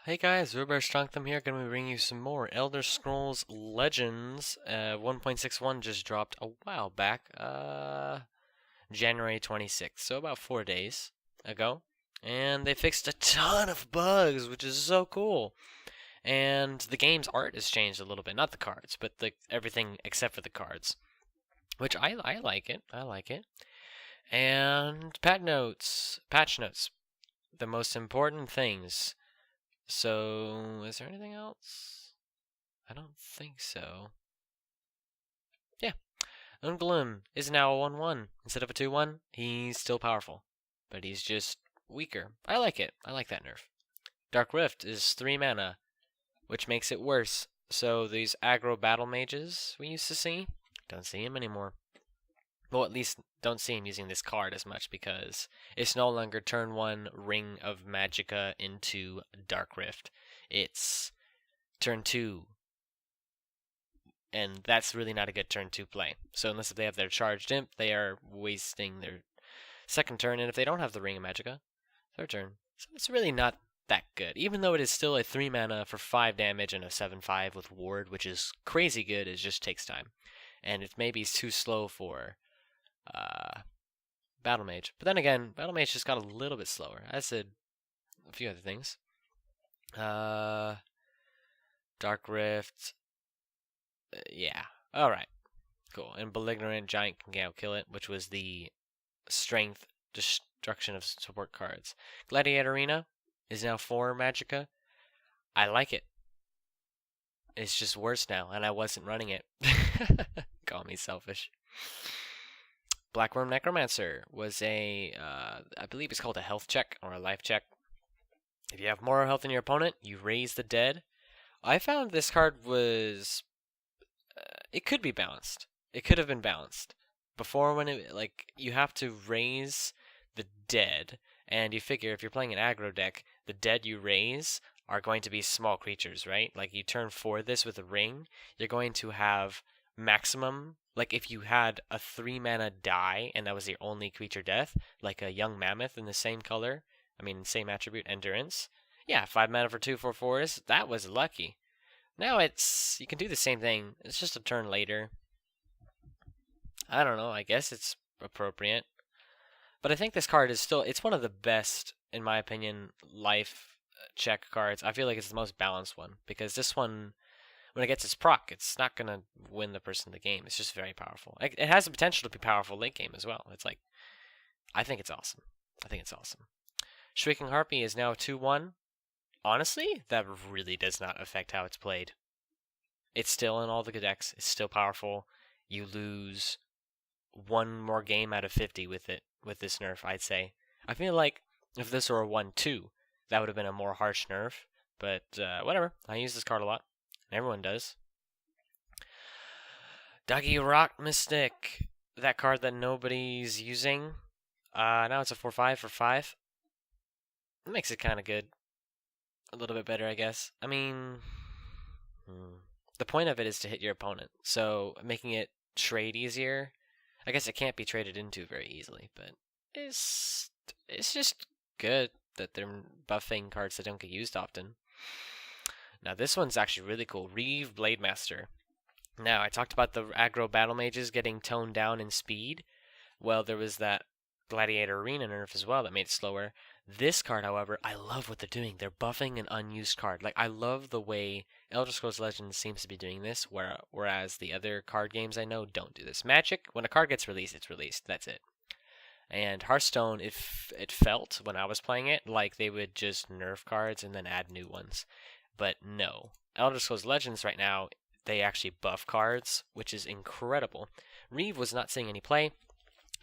Hey guys, Rhobear here, gonna be bringing you some more Elder Scrolls Legends. 1.61 just dropped a while back, January 26th, so about 4 days ago. And they fixed a ton of bugs, which is so cool. And the game's art has changed a little bit, not the cards, but everything except for the cards. Which I like it. I like it. And patch notes, the most important things. So, is there anything else? I don't think so. Yeah. Ungloom is now a 1-1 instead of a 2-1. He's still powerful, but he's just weaker. I like it. I like that nerf. Dark Rift is 3 mana, which makes it worse. So these aggro battle mages we used to see, don't see him anymore. Well, at least don't see him using this card as much because it's no longer turn 1 Ring of Magicka into Dark Rift. It's turn 2, and that's really not a good turn 2 play. So unless they have their charged imp, they are wasting their second turn, and if they don't have the Ring of Magicka, third turn. So it's really not that good, even though it is still a 3 mana for 5 damage and a 7/5 with ward, which is crazy good. It just takes time, and it maybe is too slow for Battle Mage. But then again, Battle Mage just got a little bit slower. I said a few other things. Dark Rift. Yeah. Alright. Cool. And Belligerent Giant can outkill it, which was the strength destruction of support cards. Gladiator Arena is now 4 Magicka. I like it. It's just worse now, and I wasn't running it. Call me selfish. Blackworm Necromancer was I believe it's called a health check or a life check. If you have more health than your opponent, you raise the dead. I found this card was, it could be balanced. It could have been balanced. Before, when you have to raise the dead, and you figure if you're playing an aggro deck, the dead you raise are going to be small creatures, right? Like you turn 4 this with a ring, you're going to have maximum, like if you had a 3 mana die and that was your only creature death, like a young mammoth in the same color, same attribute, endurance. Yeah, 5 mana for 2/4/4s, that was lucky. Now you can do the same thing, it's just a turn later. I don't know, I guess it's appropriate. But I think this card is still, it's one of the best, in my opinion, life check cards. I feel like it's the most balanced one, because this one, when it gets its proc, it's not going to win the person the game. It's just very powerful. It has the potential to be powerful late game as well. It's like, I think it's awesome. I think it's awesome. Shrieking Harpy is now 2-1. Honestly, that really does not affect how it's played. It's still in all the decks. It's still powerful. You lose 1 more game out of 50 with it, with this nerf, I'd say. I feel like if this were a 1-2, that would have been a more harsh nerf. But whatever. I use this card a lot. Everyone does. Dougie Rock Mystic. That card that nobody's using. Now it's a 4/5 for 5. It makes it kind of good. A little bit better, I guess. The point of it is to hit your opponent. So making it trade easier. I guess it can't be traded into very easily, but it's just good that they're buffing cards that don't get used often. Now this one's actually really cool. Reeve Blademaster. Now I talked about the aggro battle mages getting toned down in speed. Well, there was that Gladiator Arena nerf as well that made it slower. This card, however, I love what they're doing. They're buffing an unused card. Like, I love the way Elder Scrolls Legends seems to be doing this, whereas the other card games I know don't do this. Magic, when a card gets released, it's released. That's it. And Hearthstone, if it felt, when I was playing it, like they would just nerf cards and then add new ones. But no. Elder Scrolls Legends right now, they actually buff cards, which is incredible. Reeve was not seeing any play.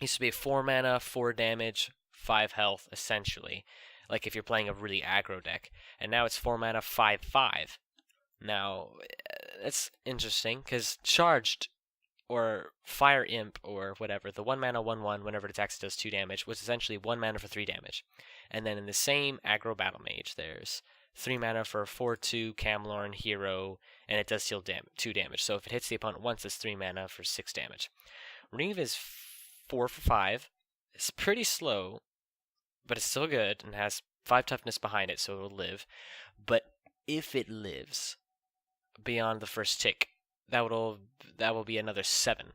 Used to be a 4 mana, 4 damage, 5 health, essentially. Like if you're playing a really aggro deck. And now it's 4 mana, 5/5. Now, that's interesting, because Charged, or Fire Imp, or whatever, the 1 mana, 1/1, whenever it attacks, it does 2 damage, was essentially 1 mana for 3 damage. And then in the same aggro battle mage, there's 3 mana for 4/2 Camlorn hero, and it does deal 2 damage. So if it hits the opponent once, it's 3 mana for 6 damage. Reeve is 4 for 5. It's pretty slow, but it's still good and has 5 toughness behind it, so it'll live. But if it lives beyond the first tick, that will be another 7.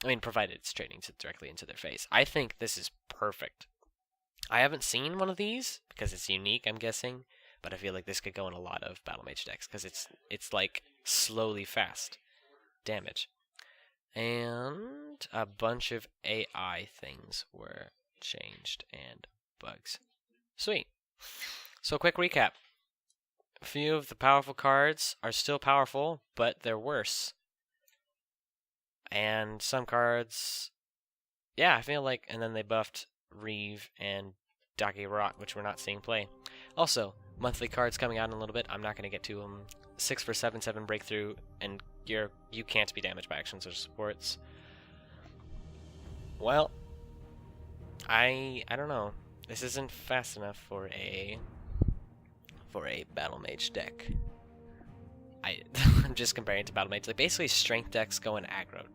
I mean, provided it's trading directly into their face. I think this is perfect. I haven't seen one of these because it's unique, I'm guessing, but I feel like this could go in a lot of Battle Mage decks because it's like slowly fast damage. And a bunch of AI things were changed and bugs. Sweet. So quick recap. A few of the powerful cards are still powerful, but they're worse. And some cards, yeah, I feel like, and then they buffed Reeve and Dagi Rot, which we're not seeing play. Also, monthly cards coming out in a little bit. I'm not going to get to them. 6 for 7/7 breakthrough, and you can't be damaged by actions or supports. Well, I don't know. This isn't fast enough for a Battle Mage deck. I'm just comparing it to Battle Mage. Like basically, strength decks go in aggro.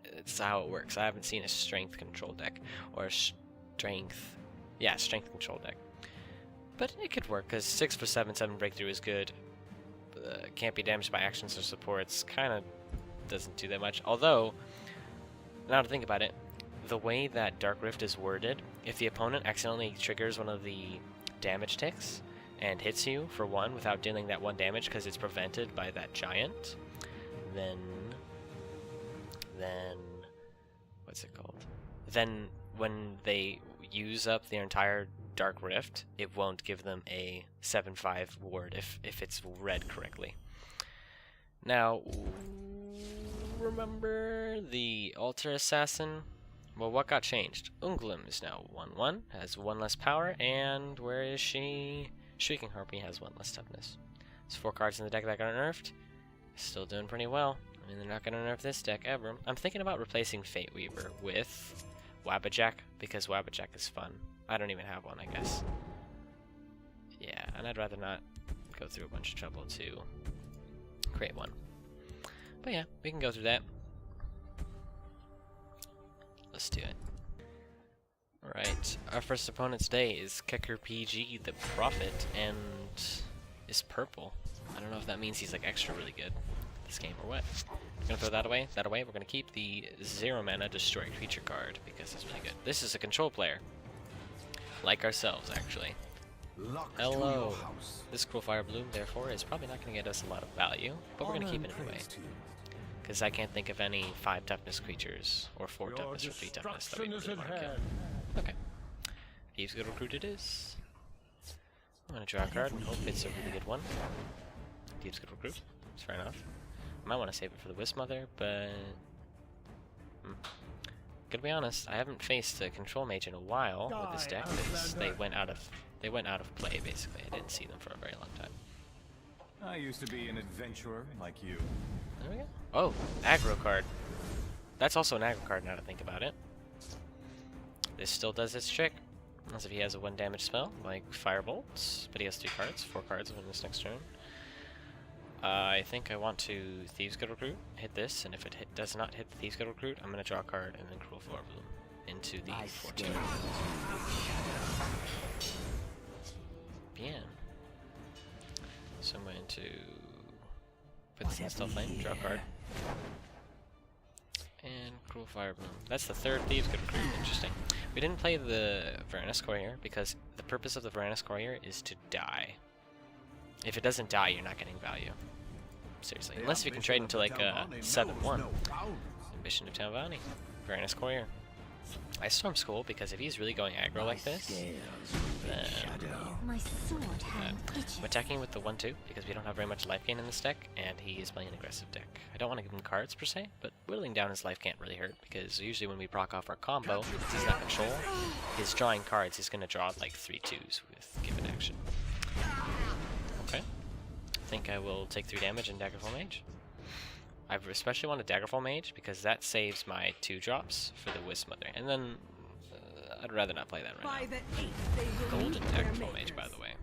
It's how it works. I haven't seen a strength control deck or a strength control deck. But it could work because 6 for 7/7 breakthrough is good. Can't be damaged by actions or supports. Kind of doesn't do that much. Although, now to think about it, the way that Dark Rift is worded, if the opponent accidentally triggers one of the damage ticks and hits you for 1 without dealing that 1 damage because it's prevented by that giant, then what's it called? Then when they use up their entire Dark Rift, it won't give them a 7/5 ward if it's read correctly. Now, remember the Altar Assassin? Well, what got changed? Unglim is now 1/1, has 1 less power, and where is she? Shrieking Harpy has 1 less toughness. There's 4 cards in the deck that got nerfed. Still doing pretty well. I mean, they're not going to nerf this deck ever. I'm thinking about replacing Fate Weaver with Wabbajack, because Wabbajack is fun. I don't even have one, I guess. Yeah, and I'd rather not go through a bunch of trouble to create one. But yeah, we can go through that. Let's do it. Alright, our first opponent today is Kecker PG, the Prophet, and is purple. I don't know if that means he's like extra really good this game or what. We're gonna throw that away. We're gonna keep the 0 mana Destroy Creature card because it's really good. This is a control player. Like ourselves, actually. Hello. This Cruel Fire Bloom, therefore, is probably not going to get us a lot of value, but we're going to keep it anyway. Because I can't think of any 5 toughness creatures, or 4 toughness or 3 toughness that we really want to kill. Okay. Thieves Guild Recruit it is. I'm going to draw a card and hope it's a really good one. Thieves Guild Recruit. It's fair enough. I might want to save it for the Wisp Mother, but... Gonna be honest, I haven't faced a control mage in a while with this deck because they went out of play basically. I didn't see them for a very long time. I used to be an adventurer like you. There we go. Oh, aggro card. That's also an aggro card now to think about it. This still does its trick. Unless if he has a 1 damage spell, like Firebolt, but he has 3 cards, 4 cards in this next turn. I think I want to Thieves Guild Recruit, hit this, and if it does not hit the Thieves Guild Recruit, I'm going to draw a card and then Cruel Fire Bloom into the 14. Bien. So I'm going to put this in Stealth Flame, draw a card. And Cruel Fire Bloom. That's the 3rd Thieves Guild Recruit. Interesting. We didn't play the Varanus Courier because the purpose of the Varanus Courier is to die. If it doesn't die, you're not getting value. Seriously. Unless if you can trade into like a 7/1. Ambition of Town Bounty. Varanus Courier. I Storm School because if he's really going aggro like this, then I'm attacking with the 1/2 because we don't have very much life gain in this deck, and he is playing an aggressive deck. I don't want to give him cards per se, but whittling down his life can't really hurt because usually when we proc off our combo, if he's not control, he's drawing cards. He's going to draw like 3 2s with given action. Okay. I think I will take 3 damage in Daggerfall Mage. I especially want a Daggerfall Mage because that saves my 2 drops for the Wisp Mother. And then I'd rather not play that right now. Golden Daggerfall Mage, by the way.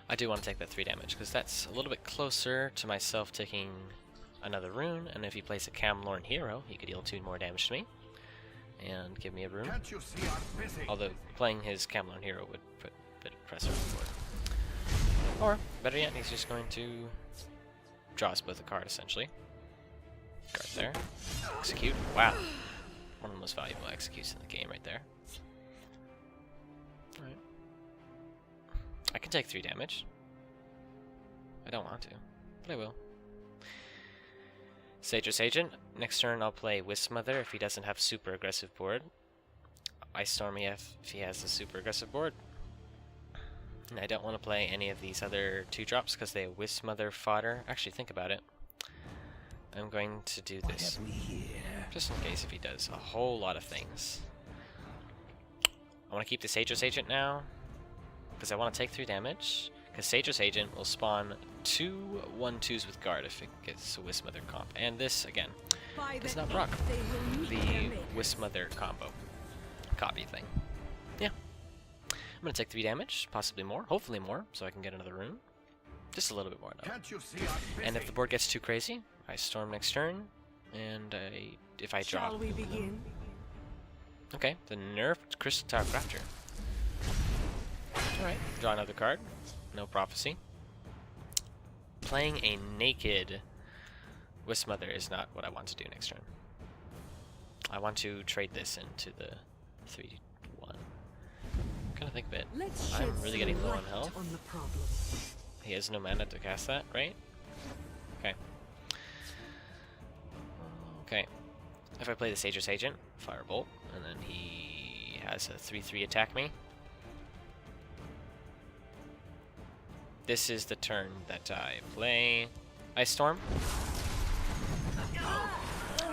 I do want to take that 3 damage because that's a little bit closer to myself taking another rune. And if he plays a Camlorn Hero, he could deal 2 more damage to me and give me a rune. Although playing his Camlorn Hero would put a bit of pressure on the board. Or, better yet, he's just going to draw us both a card, essentially. Guard there. Execute. Wow. One of the most valuable executes in the game right there. Alright. I can take 3 damage. I don't want to, but I will. Sage's Agent. Next turn I'll play Wismother if he doesn't have super aggressive board. Ice Storm if he has a super aggressive board. And I don't want to play any of these other 2-drops because they have Wismother fodder. Actually, think about it. I'm going to do this just in case if he does a whole lot of things. I want to keep the Sage's Agent now because I want to take 3 damage. Because Sage's Agent will spawn 2 1/2s with guard if it gets a Wismother comp. And this, again, does not proc the Wismother combo copy thing. Yeah. I'm going to take 3 damage, possibly more, hopefully more, so I can get another rune. Just a little bit more, though. And if the board gets too crazy, I storm next turn, and if I draw... Shall we begin? Okay, the nerfed Crystal Tower Crafter. Alright, draw another card. No prophecy. Playing a naked Wismother is not what I want to do next turn. I want to trade this into the 3-1. Kind of think of it. I'm really getting low on health. He has no mana to cast that, right? Okay. Okay. If I play the Sage's Agent, Firebolt, and then he has a 3/3 attack me. This is the turn that I play Ice Storm.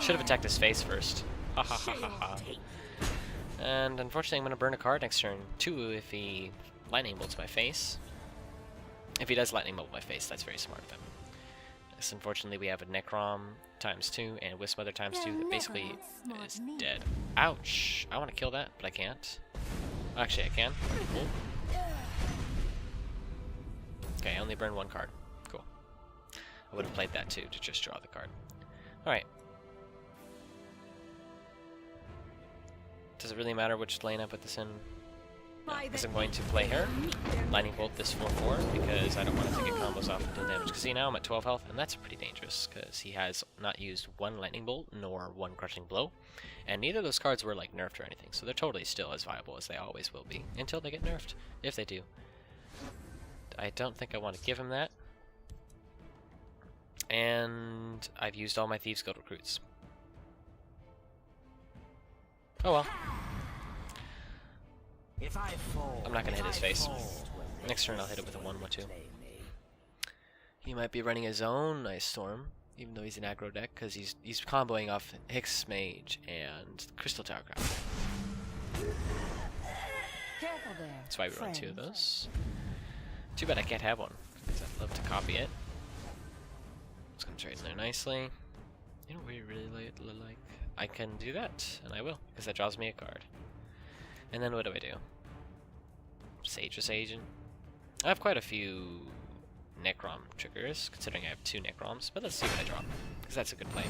Should have attacked his face first. Ha ha ha ha ha. And unfortunately I'm going to burn a card next turn. 2 if he lightning bolts my face. If he does lightning bolt my face, that's very smart of him. Yes, unfortunately we have a Necrom ×2 and Wismother ×2 that basically is dead. Ouch! I want to kill that, but I can't. Actually I can. Cool. Okay, I only burned 1 card. Cool. I would have played that too, to just draw the card. Alright. Does it really matter which lane I put this in? No, because I'm going to play her. Lightning Bolt this 4/4 because I don't want it to get combos off and deal damage. Because see, now I'm at 12 health, and that's pretty dangerous because he has not used 1 Lightning Bolt nor 1 Crushing Blow. And neither of those cards were like nerfed or anything, so they're totally still as viable as they always will be until they get nerfed, if they do. I don't think I want to give him that. And I've used all my Thieves Guild recruits. Oh well. I'm not gonna hit his face. Next turn I'll hit it with a 1/2. He might be running his own Ice Storm, even though he's an aggro deck, because he's comboing off Hicks Mage and Crystal Tower Crafter. That's why we run 2 of those. Too bad I can't have one, because I'd love to copy it. Just gonna trade in there nicely. You know what we really like? I can do that, and I will, because that draws me a card. And then what do I do? Sage's Agent. I have quite a few Necrom triggers, considering I have 2 Necroms, but let's see what I draw, because that's a good play.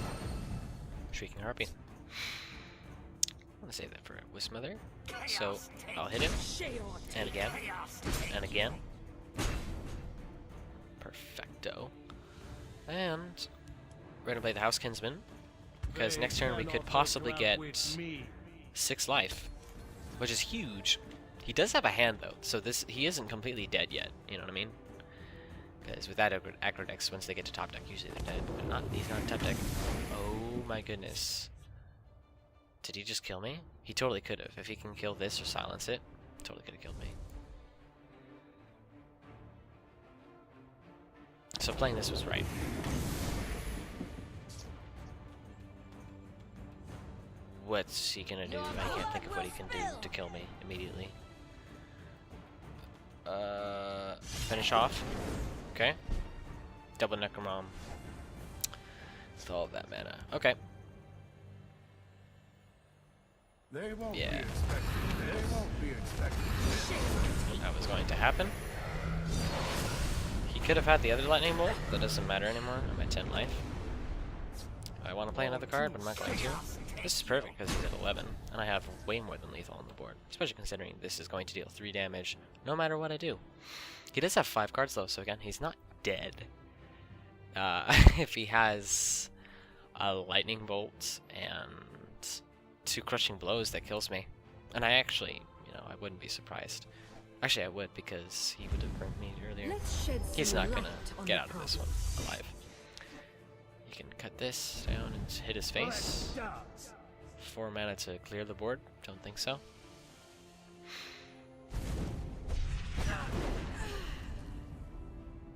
Shrieking Harpy. I'm gonna save that for Wismother. So I'll hit him, and again, and again. Perfecto. And we're gonna play the House Kinsman, because next turn we could possibly get 6 life, which is huge. He does have a hand though, so he isn't completely dead yet. You know what I mean? Because with that aggro decks, once they get to top deck, usually they're dead. But he's not top deck. Oh my goodness! Did he just kill me? He totally could have. If he can kill this or silence it, totally could have killed me. So playing this was right. What's he gonna do? I can't think of what he can do to kill me immediately. Finish off. Okay. Double Necrom. With all of that mana. Okay. Yeah. That was going to happen. He could have had the other lightning bolt. That doesn't matter anymore. I'm at 10 life. I want to play another card, but I'm not going to. This is perfect because he's at 11, and I have way more than lethal on the board, especially considering this is going to deal 3 damage no matter what I do. He does have 5 cards though, so again, he's not dead. If he has a lightning bolt and 2 crushing blows, that kills me. And I actually, you know, I wouldn't be surprised. Actually, I would, because he would have burnt me earlier. He's not gonna get out of this one alive. You can cut this down and hit his face. 4 mana to clear the board. Don't think so.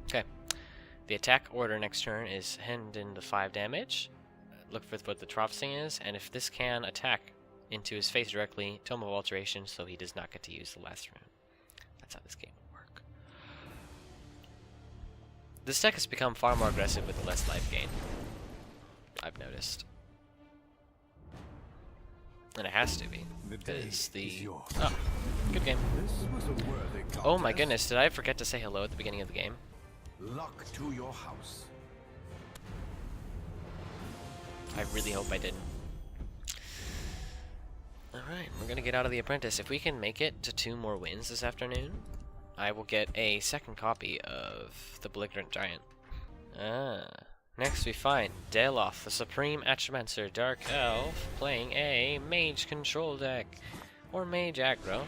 Okay. The attack order next turn is hand into 5 damage. Look for what the Trophy is, and if this can attack into his face directly, Tome of Alteration, so he does not get to use the last rune. That's how this game will work. This deck has become far more aggressive with the less life gain, I've noticed. And it has to be, because the... Oh, good game. Oh my goodness, did I forget to say hello at the beginning of the game? Luck to your house. I really hope I didn't. Alright, we're gonna get out of the Apprentice. If we can make it to 2 more wins this afternoon, I will get a second copy of the Belligerent Giant. Next we find Deloth, the Supreme Atchmancer Dark Elf, playing a Mage Control deck, or Mage Aggro.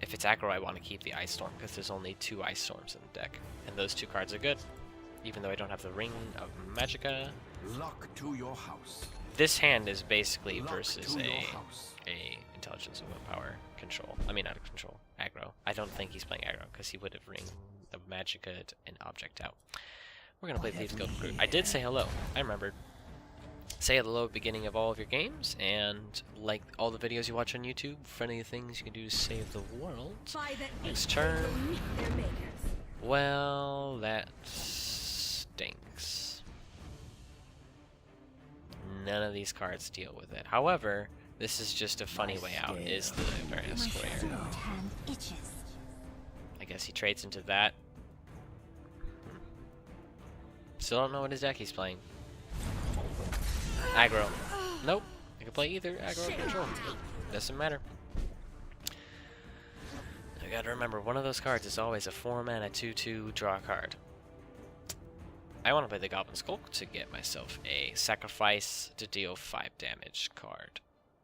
If it's aggro, I want to keep the Ice Storm, because there's only 2 Ice Storms in the deck, and those 2 cards are good, even though I don't have the Ring of Magicka. Luck to your house. This hand is basically versus a Intelligence of Willpower control. I mean, not a control, aggro. I don't think he's playing aggro, because he would have Ring of Magicka an object out. We're going to play Thieves Guild Recruit. I did say hello, I remembered. Say hello at the beginning of all of your games, and like all the videos you watch on YouTube, friendly things you can do to save the world. Next turn. Well, that stinks. None of these cards deal with it. However, this is just a funny way out, is the Various Square. I guess he trades into that. Still don't know what his deck he's playing. Aggro. Nope. I can play either aggro or control. Doesn't matter. I gotta remember, one of those cards is always a 4 mana 2/2 draw card. I want to play the Goblin Skulk to get myself a sacrifice to deal 5 damage card.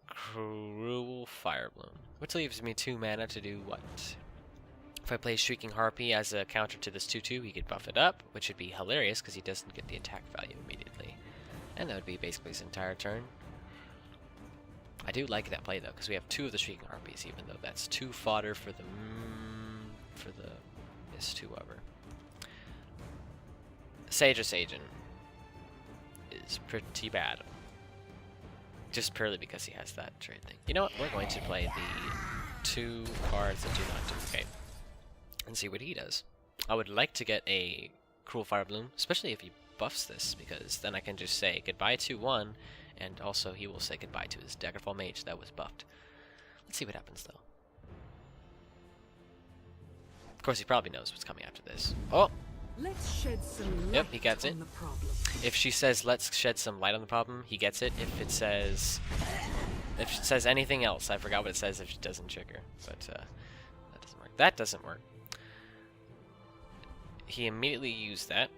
Cruel Firebloom. Which leaves me 2 mana to do what? If I play Shrieking Harpy as a counter to this 2/2, he could buff it up, which would be hilarious because he doesn't get the attack value immediately. And that would be basically his entire turn. I do like that play though, because we have 2 of the Shrieking Harpies, even though that's 2 fodder for the this whoever. Sage's Agent is pretty bad. Just purely because he has that trade thing. You know what? We're going to play the 2 cards that do not duplicate and see what he does. I would like to get a Cruel Firebloom, especially if he buffs this, because then I can just say goodbye to 1, and also he will say goodbye to his Daggerfall Mage that was buffed. Let's see what happens though. Of course, he probably knows what's coming after this. Oh! Let's shed some light. Yep, he gets it. On the problem. If she says let's shed some light on the problem, he gets it. If it says anything else, I forgot what it says if it doesn't trigger. But that doesn't work. That doesn't work. He immediately used that.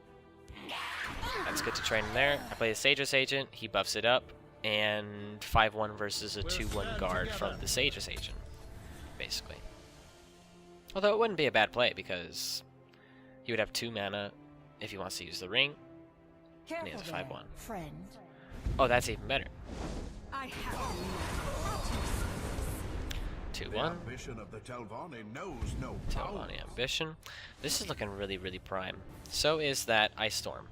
That's good to train him there. I play the Sage's Agent, he buffs it up, and 5/1 versus a 2/1 guard from the Sage's Agent, basically. Although it wouldn't be a bad play, because he would have 2 mana if he wants to use the ring, and he has a 5/1. Friend. Oh, that's even better. I have 2/1. Ambition of the Telvanni knows no Telvanni Ambition. This is looking really, really prime. So is that Ice Storm.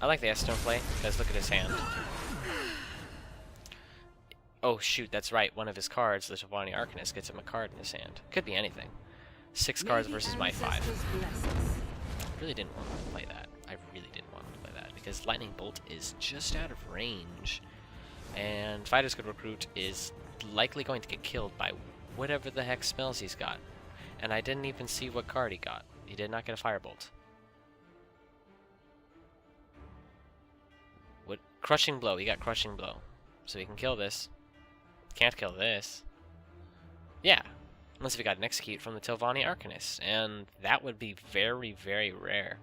I like the Ice Storm play, because look at his hand. Oh shoot, that's right. One of his cards, the Telvanni Arcanist, gets him a card in his hand. Could be anything. 6 cards versus my 5. I really didn't want to play that. I really didn't want to play that, because Lightning Bolt is just out of range. And Fighter's Guild Recruit is likely going to get killed by whatever the heck spells he's got. And I didn't even see what card he got. He did not get a Firebolt. Crushing Blow. He got Crushing Blow. So he can kill this. Can't kill this. Yeah. Unless we got an Execute from the Telvanni Arcanist. And that would be very, very rare.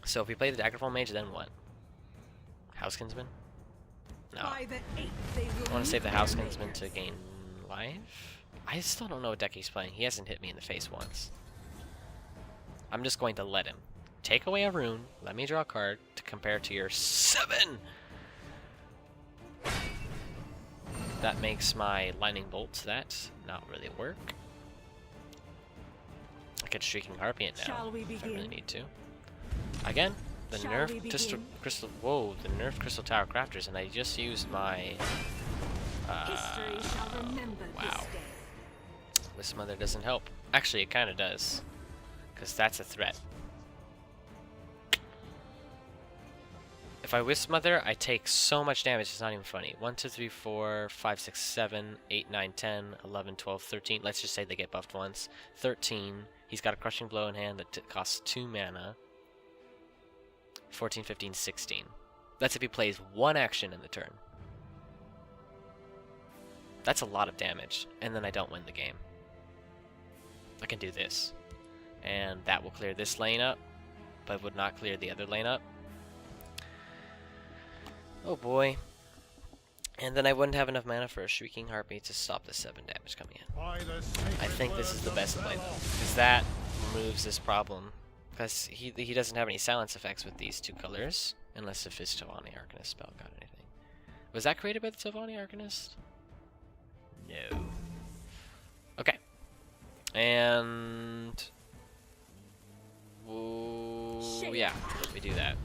So if we play the Daggerfall Mage, then what? House Kinsman? No. By the eighth, they will I want to save the meet House their Kinsman to makers. gain life. I still don't know what deck he's playing. He hasn't hit me in the face once. I'm just going to let him. Take away a rune. Let me draw a card to compare to your 7! That makes my Lightning Bolt that not really work. I could Shrieking Harpy it now Shall we if I really begin? need to. Again, the Shall nerf we crystal. Whoa, the nerf Crystal Tower Crafters, and I just used my. History shall remember Wow. this day. Wisp Mother doesn't help. Actually, it kind of does, because that's a threat. If I Wisp Mother, I take so much damage, it's not even funny. 1, 2, 3, 4, 5, 6, 7, 8, 9, 10, 11, 12, 13. Let's just say they get buffed once. 13. He's got a Crushing Blow in hand that costs 2 mana. 14, 15, 16. That's if he plays one action in the turn. That's a lot of damage, and then I don't win the game. I can do this. And that will clear this lane up, but would not clear the other lane up. Oh boy. And then I wouldn't have enough mana for a Shrieking Harpy to stop the 7 damage coming in. I think this is the best play though, because that removes this problem. Because he doesn't have any silence effects with these 2 colors, unless if his Telvanni Arcanist spell got anything. Was that created by the Telvanni Arcanist? No. Okay. And... Ooh, yeah, we do that.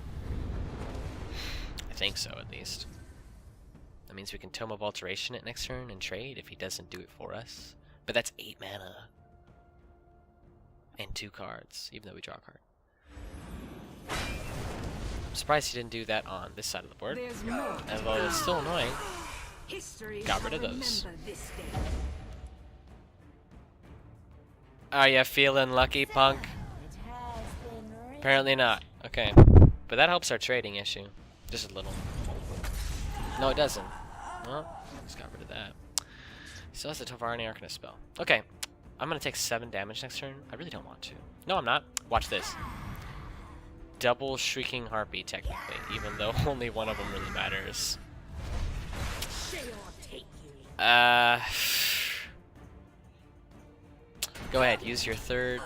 I think so, at least. That means we can Tome of Alteration it next turn and trade if he doesn't do it for us. But that's 8 mana. And 2 cards, even though we draw a card. I'm surprised he didn't do that on this side of the board. There's more. Although it's still annoying. History Got shall rid of those. remember this day. Are ya feeling lucky, punk? Apparently not. Okay. But that helps our trading issue. Just a little. No, it doesn't. Well, just got rid of that. He still has the Telvanni Arcanist spell. Okay. I'm going to take 7 damage next turn. I really don't want to. No, I'm not. Watch this. Double Shrieking Harpy, technically. Even though only one of them really matters. Go ahead. Use your 3rd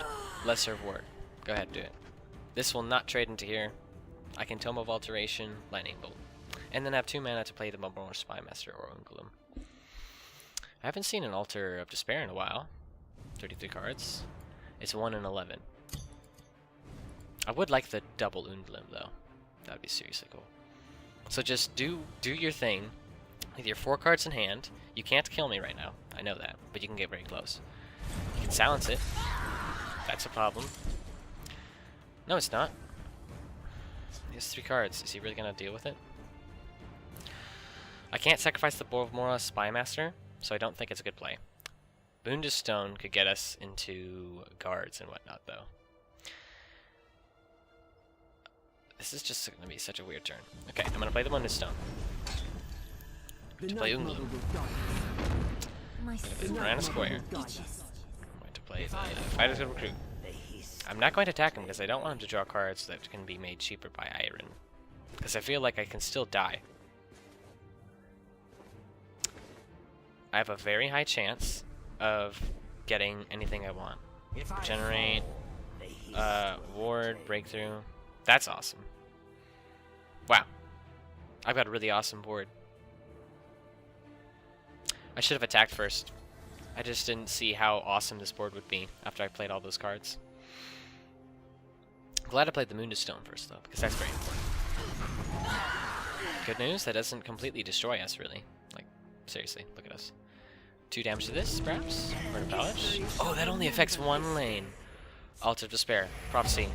Lesser Ward. Go ahead, do it. This will not trade into here. I can Tome of Alteration, Lightning Bolt. And then have 2 mana to play the Mumble or Spymaster or Ungulum. I haven't seen an Altar of Despair in a while. 33 cards. It's 1 in 11. I would like the double Ungulum though. That would be seriously cool. So just do your thing with your 4 cards in hand. You can't kill me right now. I know that, but you can get very close. You can silence it. That's a problem. No, it's not. He has 3 cards. Is he really gonna deal with it? I can't sacrifice the Bormora Spymaster, so I don't think it's a good play. Boon to Stone could get us into guards and whatnot, though. This is just going to be such a weird turn. Okay, I'm going to play the Boon to Stone. To play Unglu. I'm going to play the Piranha Square. I'm going to play the Fighter's Good Recruit. I'm not going to attack him because I don't want him to draw cards that can be made cheaper by Iron. Because I feel like I can still die. I have a very high chance of getting anything I want. Generate, ward, breakthrough. That's awesome. Wow. I've got a really awesome board. I should have attacked first. I just didn't see how awesome this board would be after I played all those cards. I'm glad I played the Moon to Stone first, though, because that's very important. Good news, that doesn't completely destroy us, really. Like, seriously, look at us. 2 damage to this, perhaps? Murder Pillage? Oh, that only affects 1 lane. Altar of Despair. Prophecy.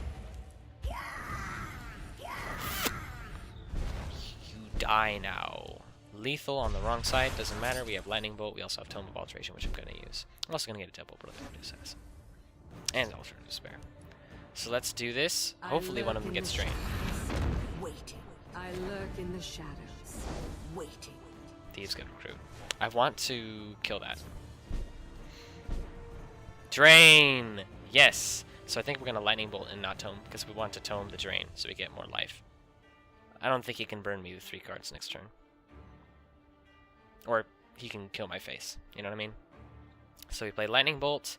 You die now. Lethal on the wrong side, doesn't matter. We have Lightning Bolt, we also have Tome of Alteration, which I'm going to use. I'm also going to get a Double Brotherhood Assassin. And Altar of Despair. So let's do this. Hopefully one of them gets drained. Waiting. I lurk in the shadows, waiting. Thieves get recruit. I want to kill that. Drain! Yes! So I think we're going to lightning bolt and not tome, because we want to tome the drain so we get more life. I don't think he can burn me with 3 cards next turn. Or he can kill my face. You know what I mean? So we play lightning bolt.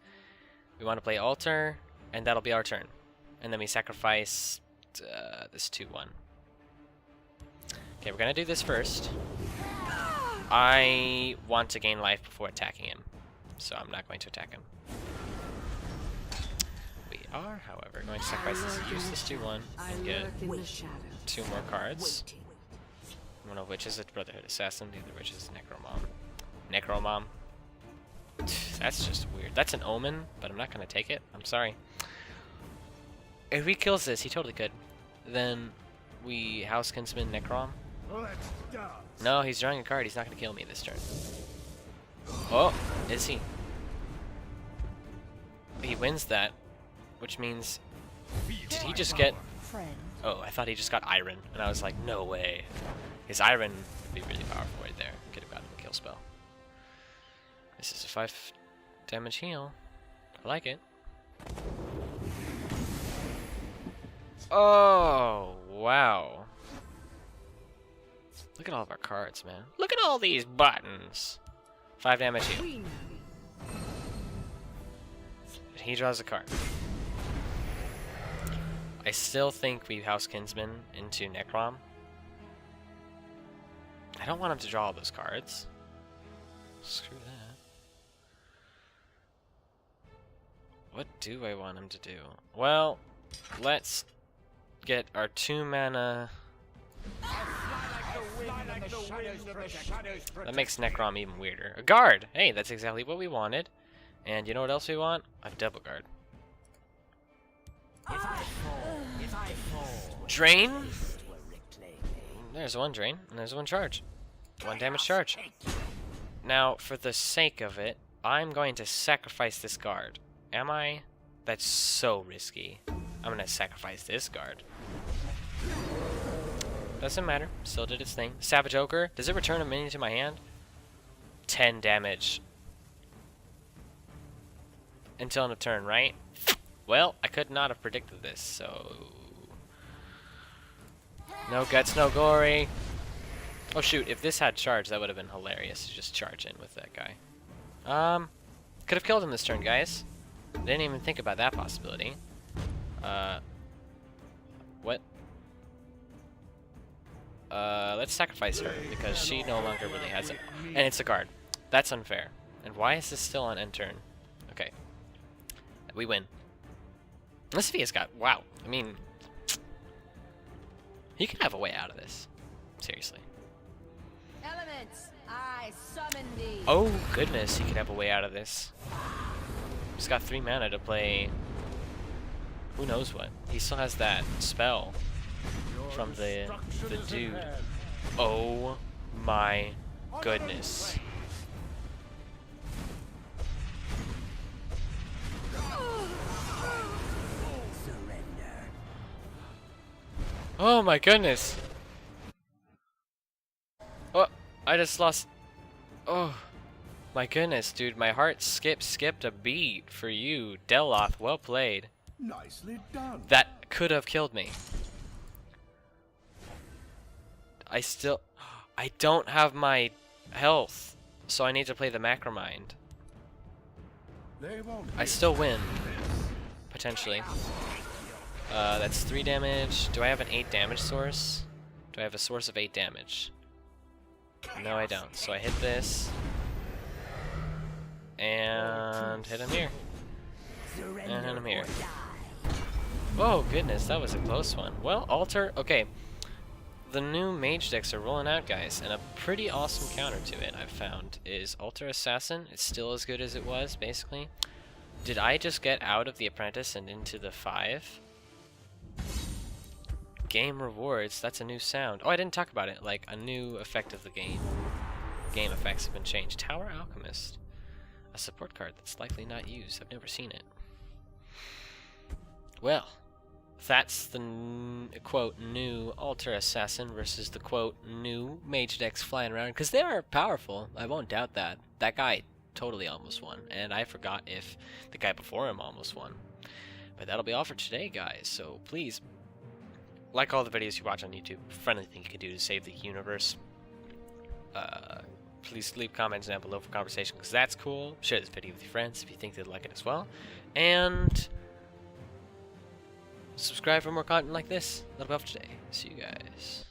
We want to play altar, and that'll be our turn. And then we sacrifice this 2-1. Okay, we're going to do this first. I want to gain life before attacking him, so I'm not going to attack him. We are, however, going to sacrifice this, use this 2-1, and get 2 more cards. One of which is a Brotherhood Assassin, the other of which is Necromom. Necromom. That's just weird. That's an omen, but I'm not going to take it. I'm sorry. If he kills this, he totally could. Then we House Kinsman Necrom. No, he's drawing a card. He's not going to kill me this turn. Oh, is he? He wins that, which means... Did he just get... Oh, I thought he just got Iron, and I was like, no way. His Iron would be really powerful right there. Could have gotten a kill spell. This is a 5 damage heal. I like it. Oh, wow. Look at all of our cards, man. Look at all these buttons. 5 damage heal. And he draws a card. I still think we House Kinsman into Necrom. I don't want him to draw all those cards. Screw that. What do I want him to do? Well, let's get our 2 mana. That makes Necrom even weirder. A guard! Hey, that's exactly what we wanted. And you know what else we want? A double guard. Drain? There's one drain, and there's one charge. 1 damage charge. Now, for the sake of it, I'm going to sacrifice this guard. Am I? That's so risky. I'm going to sacrifice this guard. Doesn't matter. Still did its thing. Savage Ogre. Does it return a minion to my hand? 10 damage. Until end of turn, right? Well, I could not have predicted this, so... No guts, no glory. Oh shoot, if this had charge, that would have been hilarious to just charge in with that guy. Could have killed him this turn, guys. Didn't even think about that possibility. What? Let's sacrifice her, because she no longer really has it. And it's a guard. That's unfair. And why is this still on end turn? Okay. We win. Unless if he has got... Wow. I mean... He could have a way out of this. Seriously. Elements, I summon thee. Oh, goodness. He could have a way out of this. He's got 3 mana to play... Who knows what. He still has that spell from the dude. Oh my goodness. Oh my goodness. Oh, I just lost. Oh my goodness, dude. My heart skipped a beat for you. Deloth, well played. Nicely done. That could have killed me. I don't have my health, so I need to play the Macromind. I still win, potentially. That's 3 damage. Do I have an 8 damage source? Do I have a source of 8 damage? No, I don't. So I hit this. And hit him here. And hit him here. Oh, goodness, that was a close one. Well, altar. Okay. The new mage decks are rolling out, guys, and a pretty awesome counter to it I've found is Altar Assassin. It's still as good as it was, basically. Did I just get out of the Apprentice and into the 5? Game rewards, that's a new sound. Oh, I didn't talk about it, like a new effect of the game. Game effects have been changed. Tower Alchemist. A support card that's likely not used. I've never seen it. Well, that's the quote new altar assassin versus the quote new mage decks flying around, because they are powerful. I won't doubt that. That guy totally almost won, and I forgot if the guy before him almost won. But that'll be all for today, guys. So please like all the videos you watch on YouTube. Friendly thing you can do to save the universe. Please leave comments down below for conversation, because that's cool. Share this video with your friends if you think they'd like it as well. And subscribe for more content like this. That'll be all for today. See you guys.